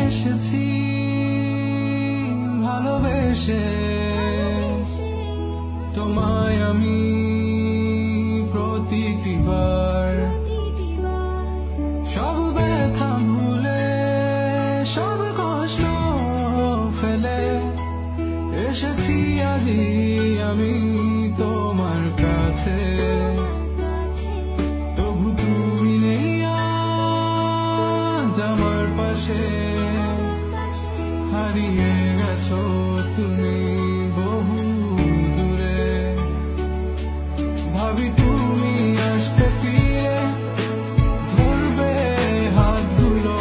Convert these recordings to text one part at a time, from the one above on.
এসেছি ভালোবেসে তোমায় আমি প্রতিটিবার সব ব্যথা ভুলে সব কষ্ট ফেলে এসেছি আজি আমি তোমার কাছে। তবু তুমি নেই আজ আমার পাশে, হারিয়ে গেছো তুমি বহু দূরে। ভাবি তুমি আসবে ফিরে, ধরবে হাতগুলো,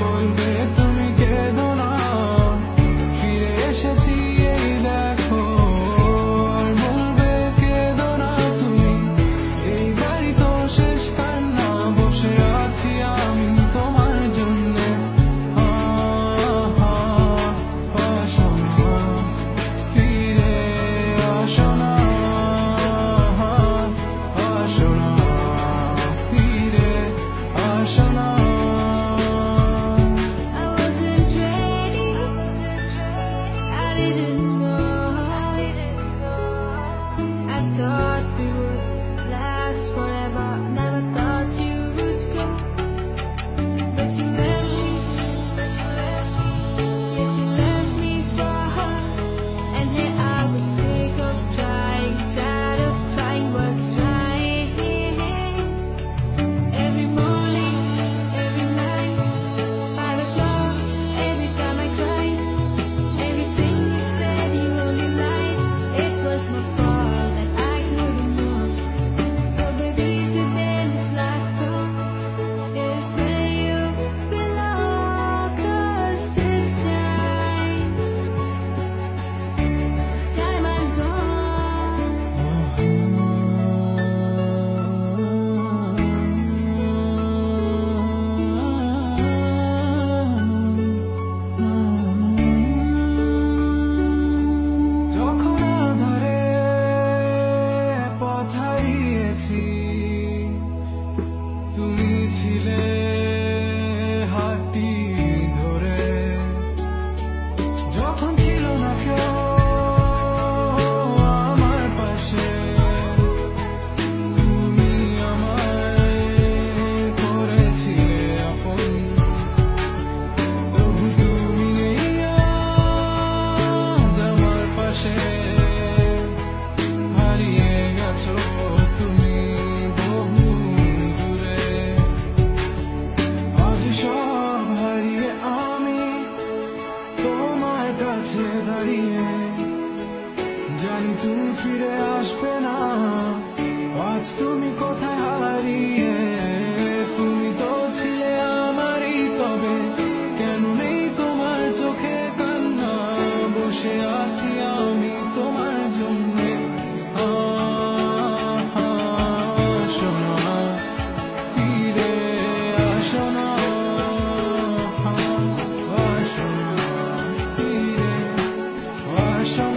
বলবে তুমি কেঁদো না, ফিরে এসেছি এই দেখো। আর বলবে কেঁদো না তুমি, এইবারই তো শেষ কান্না, বসে আছি আমি তোমার জন্যে। আসো না, ফিরে আসো না, আসো না, ফিরে আসো না। I wasn't ready, I didn't know. I thought we would last forever, never thought you would go. But you left me, yes you left me for her. And here I was sick of trying, tired of trying, was trying. Every morning, every night, 5 o'clock, every time I cried. Everything you said, you only lied. It was my fault that I couldn't know. So baby, today this last song is where you belong. 'Cause this time I'm gone. যখন আধারে পথ হারিয়েছি, তুমি ছিলে হাতটি ধরে। যখন ছিল না কেউ আমার পাশে, তুমি আমায় করেছিলে আপন। তবু তুমি নেই আজ আমার পাশে, হারিয়ে গেছো তুমি বহু দূরে। আজ সব হারিয়ে আমি তোমার কাছে দাঁড়িয়ে, জানি তুমি ফিরে আসবে না। আজ তুমি কোথায় হারিয়ে, তুমি তো ছিলে আমারই, তবে কেন নেই তোমার চোখে কান্না, বসে আছি আমি তোমার জন্যে। আসো না, ফিরে আসো না, আসো না, ফিরে আসো না।